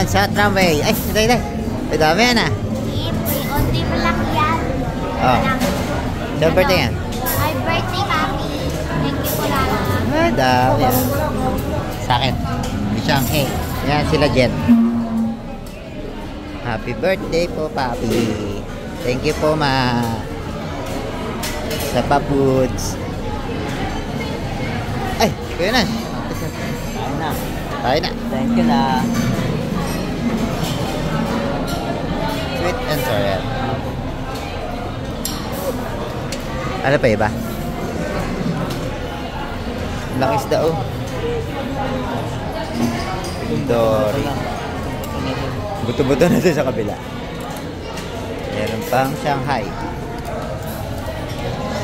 Doon sa tramway. Ay, hindi. Ay, dami yan ah. Onti mo lang yan. Oh. Sa birthday yan? Ay, birthday, Papi. Thank you po lang. Ay, dami yan. Sa akin. Isang A. Yan sila Jen. Happy birthday po, Papi. Thank you po, Ma. Sa papuds. Ay, kuya na. Tayo na. Tayo na. Thank you na. Sweet and sour. Ano pa iba? Lakis daw. Dory. Buto-buto na sa kabila. Meron pang Shanghai.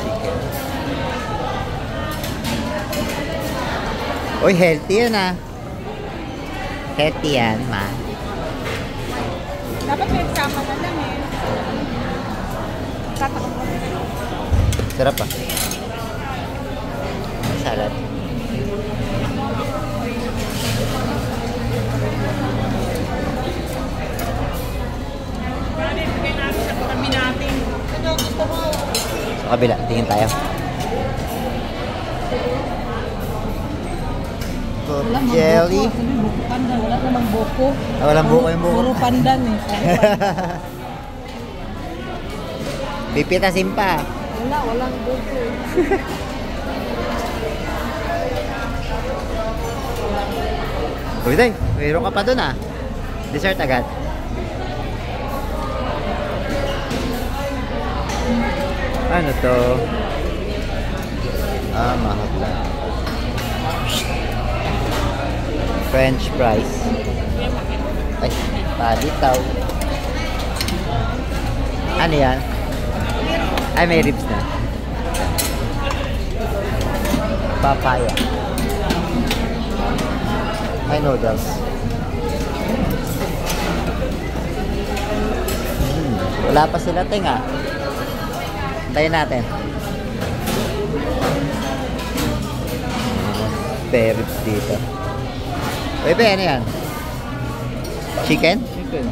Chicken. Uy, healthy yan ah. Healthy yan, Ma. Dapat may sama na lang eh. Tatakot mo. Sarap ah. Salad. Sa kabila, tingin tayo. Jelly. Buko pandan, wala namang buko. Ah, walang buko yung buko. Puro pandan eh. Pipitasin pa. Walang buko. Uy, day, mayroon ka pa dun ah. Dessert agad. Ano to? Ah, mahal lang. French fries. Ay, palitaw. Ano yan? Ay, may ribs na. Papaya. May noodles. Wala pa sila, tinga. Tayo natin. Spare ribs dito. Uy, be, ano yan? Chicken? Chicken.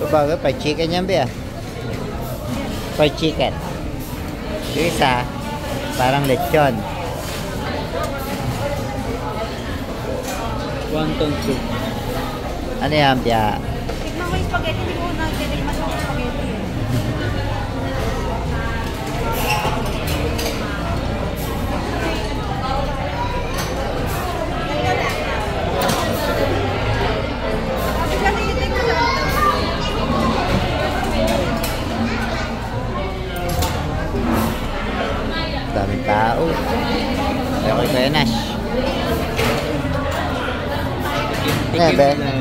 Bago, fried chicken yan, be, ah. Fried chicken. Yung isa, parang lechon. Wonton soup. Ano yan, Pia? Tignan mo yung spaghetti, hindi ko nagdaday mas yung spaghetti eh. Daming tao. Okay, Kuya Nash. Tikim Ben. na.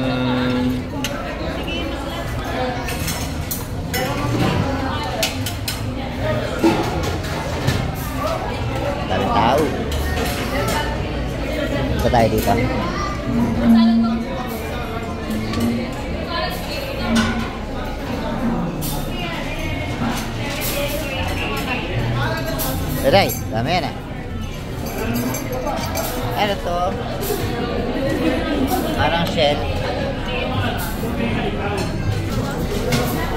Daming tao. Ba tayo dito? Aray, dami yan ah. Ano to? Parang shell.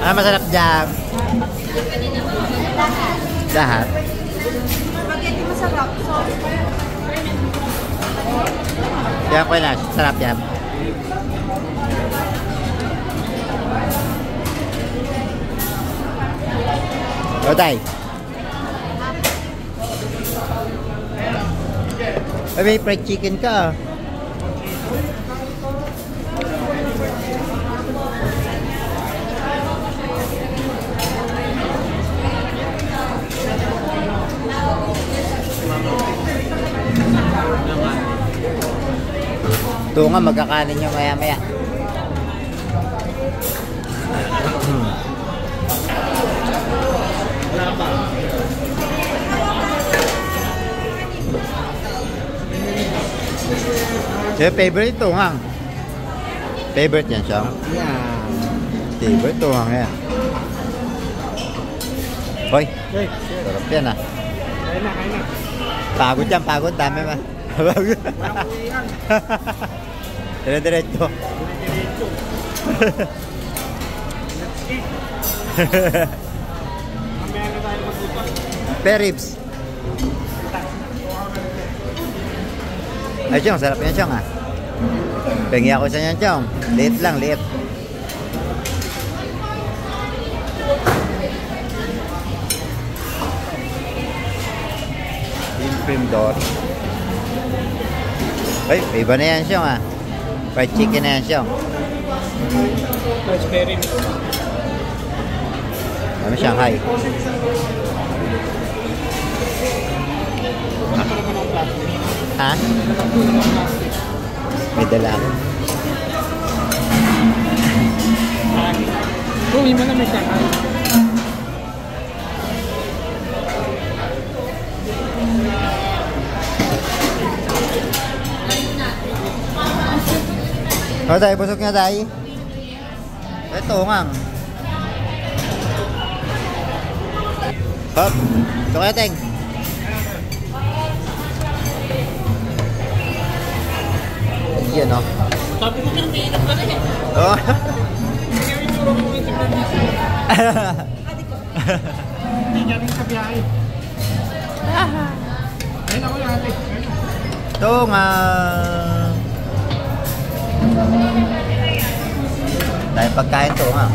Ano masarap dyan? Lahat. Spaghetti masarap. Sauce. Yan ko na, sarap yan. O tay. Ay, may fried chicken ka ah. Ito nga, magkakanin nyo maya-maya. Siya, favorite ito nga. Favorite yan siya. Yan. Favorite ito nga yan. Hoy, sarap yan ah. Kaya na. Pagod yan, pagod. Dami ba? Pagod. Dire-diretso. Mamaya na tayo magbuto. Peribs. Ay, Chong, sarap yan, Chong, ah. Pengi ako sa yan, Chong. Liit lang, liit. Imprimdor. Ay, iba na yan, Chong, ah. Fried chicken na yan, Chong. Raspberry. Ano, Shanghai. Ako naman ang plastic. Ha? Nakatulong ang plastic. May dala ako. Kung hindi mo na may Shanghai. O, tayo, busog nga tayo. Ito nga. Hop. Ito kaya, Teng. Yan, no? Sabi mo na, may inap ka na eh. Oh. Kaya yung turo mo yung tignan niya. Hindi niya rin sa biyahe. Ayun ako yung ate. Ito nga. Dahil pagkain to nga.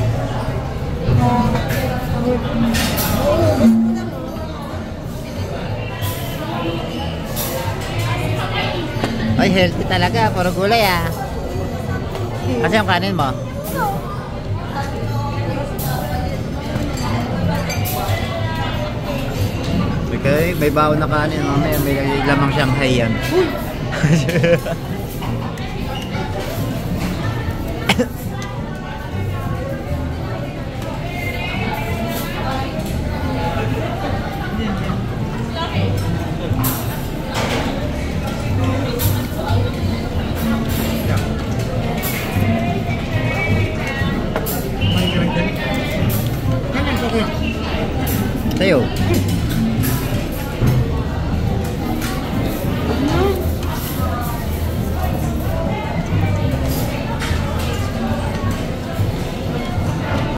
Ay, healthy talaga. Puro gulay, ah. Kasi yung kanin mo. Okay, may bawon na kanin. Mamaya may lamang Shanghai yan. Tayo.